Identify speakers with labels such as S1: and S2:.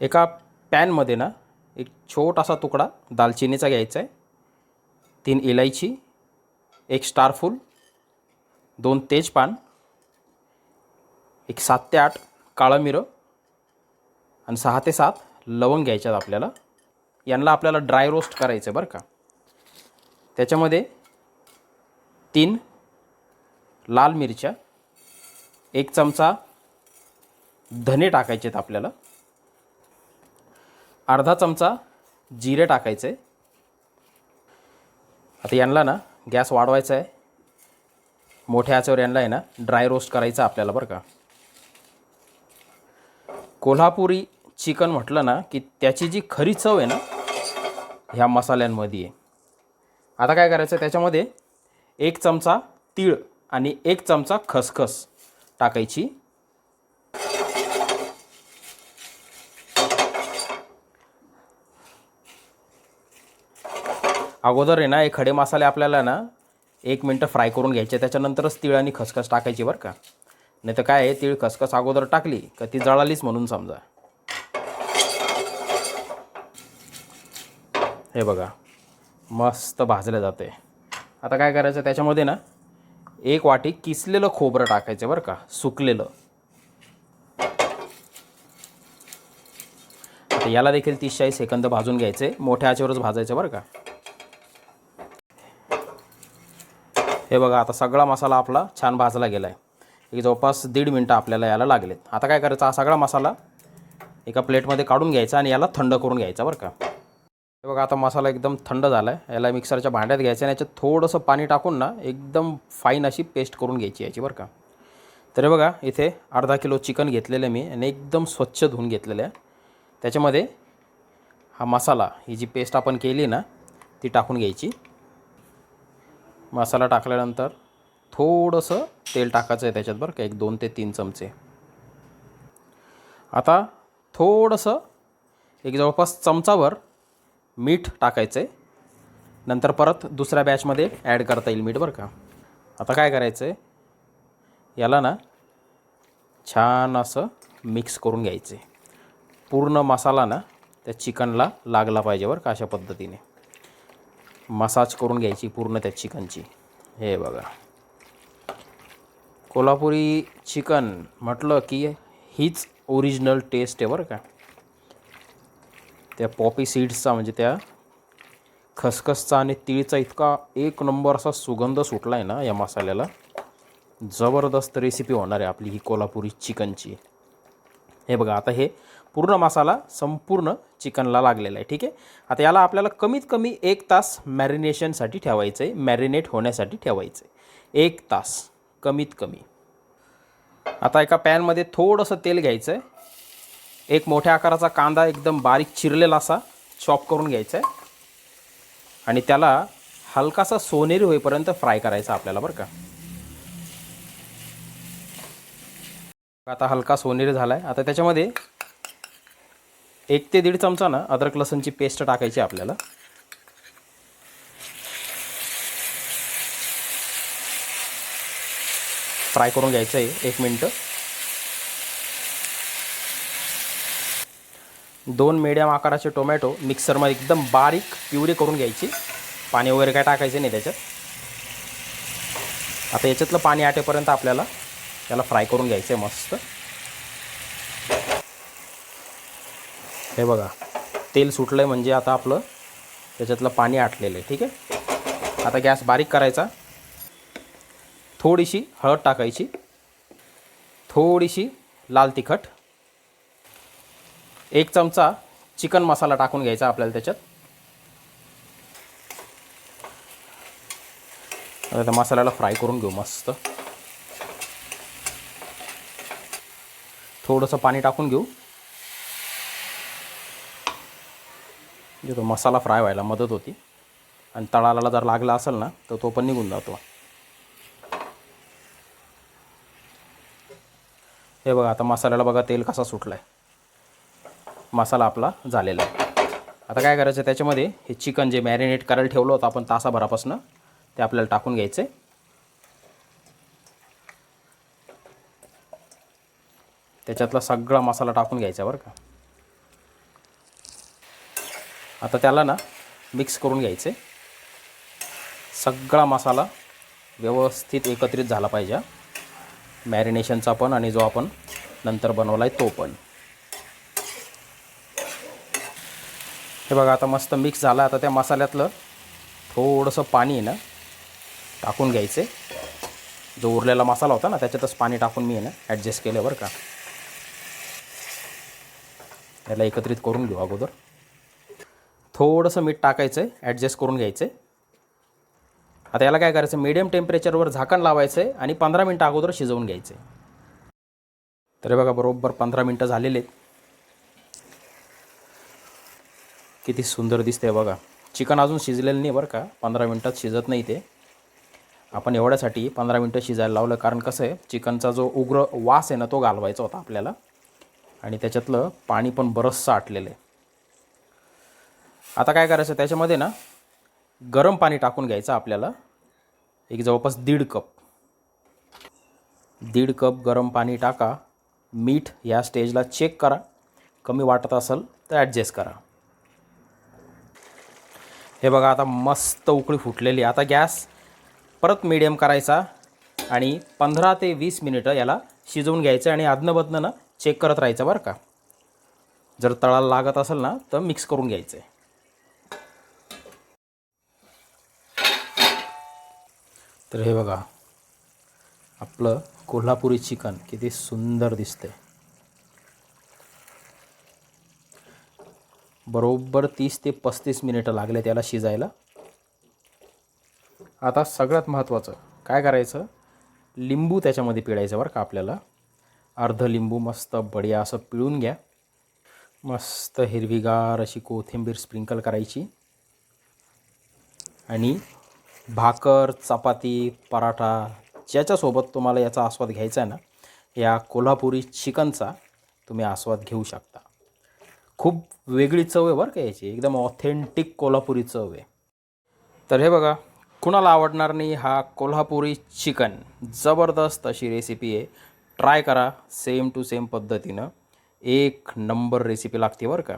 S1: एका पॅनमध्ये ना एक छोटासा तुकडा दालचिनीचा घ्यायचा आहे, 3 इलायची, 1 स्टारफूल, 2 तेजपान, एक 7 ते 8 काळं मिरं आणि 6 ते 7 लवंग घ्यायच्यात आपल्याला. यांना आपल्याला ड्राय रोस्ट करायचं आहे बरं का. त्याच्यामध्ये 3 लाल मिरच्या, 1 चमचा धने टाकायचे आहेत आपल्याला, अर्धा चमचा जिरे टाकायचे. आता यांना ना गॅस वाढवायचा आहे, मोठ्या आचेवर यांना आहे ना ड्राय रोस्ट करायचं आपल्याला बरं का. कोल्हापुरी चिकन म्हटलं ना की त्याची जी खरी चव आहे ना ह्या मसाल्यांमध्ये आहे. आता काय करायचं, त्याच्यामध्ये 1 चमचा तीळ आणि 1 चमचा खसखस टाकायची. अगोदर आहे ना हे खडे मसाले आपल्याला ना 1 मिनटं फ्राय करून घ्यायचे, त्याच्यानंतरच तीळ आणि खसखस टाकायची बरं का. नाही तर काय आहे, तीळ खसखस अगोदर टाकली का ती जळालीच म्हणून समजा. हे बघा मस्त भाजलं जाते. आता काय करायचं, त्याच्यामध्ये ना 1 वाटी किसलेलं खोबरं टाकायचं बरं का, सुकलेलं. आता याला देखील 30-40 सेकंद भाजून घ्यायचे, मोठ्या आचेवरच भाजायचं बरं का. हे बघा आता सगळा मसाला आपला छान भाजला गेला आहे. एक जवळपास 1.5 मिनटं आपल्याला याला लागलेत. आता काय करायचं, हा सगळा मसाला एका प्लेटमध्ये काढून घ्यायचा आणि याला थंड करून घ्यायचा बरं का. हे बघा आता मसाला एकदम थंड झाला आहे. याला मिक्सरच्या भांड्यात घ्यायचं आणि याच्यात थोडंसं पाणी टाकून ना एकदम फाईन अशी पेस्ट करून घ्यायची याची बरं का. तर हे बघा इथे अर्धा किलो चिकन घेतलेलं आहे मी आणि एकदम स्वच्छ धुवून घेतलेलं आहे. त्याच्यामध्ये हा मसाला, ही जी पेस्ट आपण केली ना ती टाकून घ्यायची. मसाला टाकल्यानंतर थोडंसं तेल टाकायचं आहे त्याच्यात बरं का, एक 2 ते 3 चमचे. आता थोडंसं एक जवळपास चमचाभर मीठ टाकायचं आहे. नंतर परत दुसऱ्या बॅचमध्ये ॲड करता येईल मीठ बरं का. आता काय करायचं आहे, याला ना छान असं मिक्स करून घ्यायचं आहे. पूर्ण मसाला ना त्या चिकनला लागला पाहिजे बरं का. अशा पद्धतीने मसाज करून घ्यायची पूर्ण त्या चिकनची. हे बघा कोल्हापुरी चिकन म्हटलं की हीच ओरिजिनल टेस्ट आहे बरं का. त्या पॉपी सीड्सचा म्हणजे त्या खसखसचा आणि तीळचा इतका 1 नंबर असा सुगंध सुटला आहे ना या मसाल्याला. जबरदस्त रेसिपी होणार आहे आपली ही कोल्हापुरी चिकनची. हे बघा आता हे पूर्ण मसाला संपूर्ण चिकनला लागलेला आहे. ठीक आहे, आता याला आपल्याला कमीत कमी 1 तास मॅरिनेशनसाठी ठेवायचं आहे, मॅरिनेट होण्यासाठी ठेवायचं आहे 1 तास कमीत कमी. आता एका पॅनमध्ये थोडंसं तेल घ्यायचं आहे. एक मोठ्या आकाराचा कांदा एकदम बारीक चिरलेला असा चॉप करून घ्यायचा आहे आणि त्याला हलकासा सोनेरी होईपर्यंत फ्राय करायचा आपल्याला बरं का. आता हलका सोनेरी झाला आहे. आता त्याच्यामध्ये 1 ते 1.5 चमचा ना अद्रक लसूणची पेस्ट टाकायची आपल्याला. फ्राय करून घ्यायचं आहे 1 मिनटं. 2 मीडियम आकाराचे टोमॅटो मिक्सरमध्ये एकदम बारीक प्युरी करून घ्यायची. पाणी वगैरे काय टाकायचं नाही त्याच्यात. आता याच्यातलं पाणी आटेपर्यंत आपल्याला याला फ्राय करून घ्यायचं आहे मस्त. हे बघा तेल सुटलं आहे म्हणजे आता आपलं त्याच्यातलं पाणी आटलेलं आहे. ठीक आहे, आता गॅस बारीक करायचा. थोडीशी हळद टाकायची, थोडीशी लाल तिखट, 1 चमचा चिकन मसाला टाकून घ्यायचा आपल्याला त्याच्यात. आता त्या मसाल्याला फ्राय करून घेऊ मस्त. थोडंसं पाणी टाकून घेऊ, म्हणजे तो मसाला फ्राय व्हायला मदत होती आणि तळाला जर लागला असेल ना तर तो पण निघून जातो. हे बघा आता मसाल्याला बघा तेल कसा सुटला आहे. मसाला आपला झालेला आहे. आता काय करायचं, त्याच्यामध्ये हे चिकन जे मॅरिनेट करायला ठेवलं होतं आपण तासाभरापासून ते आपल्याला टाकून घ्यायचं आहे. त्याच्यातला सगळा मसाला टाकून घ्यायचा बरं का. आता त्याला ना मिक्स करून घ्यायचे. सगळा मसाला व्यवस्थित एकत्रित झाला पाहिजे. मॅरिनेशनचा पण आणि जो आपण नंतर बनवला आहे तो पण. हे बघा आता मस्त मिक्स झाला. आता त्या मसाल्यातलं थोडंसं पाणी आहे ना टाकून घ्यायचे. जो उरलेला मसाला होता ना त्याच्यातच पाणी टाकून मी आहे ना ॲडजस्ट केलं बरं का. याला एकत्रित करून घेऊ. अगोदर थोडंसं मीठ टाकायचं आहे, ॲडजस्ट करून घ्यायचं आहे. आता याला काय करायचं, मीडियम टेम्परेचरवर झाकण लावायचं आहे आणि 15 मिनटं अगोदर शिजवून घ्यायचं आहे. तर हे बघा बरोबर 15 मिनटं झालेले आहेत. किती सुंदर दिसते बघा. चिकन अजून शिजलेलं नाही बरं का, 15 मिनटात शिजत नाही ते. आपण एवढ्यासाठी 15 मिनटं शिजायला लावलं, कारण कसं आहे चिकनचा जो उग्र वास आहे ना तो घालवायचा होता आपल्याला आणि त्याच्यातलं पाणी पण बरंचसं आटलेलं आहे. आता काय करायचं, त्याच्यामध्ये ना गरम पाणी टाकून घ्यायचं आपल्याला. एक जवळपास 1.5 कप गरम पाणी टाका. मीठ या स्टेजला चेक करा, कमी वाटत असेल तर ॲडजस्ट करा. हे बघा आता मस्त उकळी फुटलेली. आता गॅस परत मीडियम करायचा आणि 15 ते 20 मिनिटं याला शिजवून घ्यायचं आणि अदनंबदनं ना चेक करत राहायचं बरं का. जर तळाला लागत असेल ना तर मिक्स करून घ्यायचं आहे. तर हे बघा आपलं कोल्हापुरी चिकन किती सुंदर दिसतंय. बरोबर 30 ते 35 मिनिटं लागले त्याला शिजायला. आता सगळ्यात महत्त्वाचं काय करायचं, लिंबू त्याच्यामध्ये पिळायचं बरं का आपल्याला. अर्ध लिंबू मस्त बढिया असं पिळून घ्या. मस्त हिरवीगार अशी कोथिंबीर स्प्रिंकल करायची आणि भाकर, चपाती, पराठा ज्याच्यासोबत तुम्हाला याचा आस्वाद घ्यायचा आहे ना, या कोल्हापुरी चिकनचा तुम्ही आस्वाद घेऊ शकता. खूप वेगळी चव आहे बरं का याची, एकदम ऑथेंटिक कोल्हापुरी चव आहे. तर हे बघा कुणाला आवडणार नाही हा कोल्हापुरी चिकन. जबरदस्त अशी रेसिपी आहे. ट्राय करा सेम टू सेम पद्धतीनं. एक नंबर रेसिपी लागते बरं का.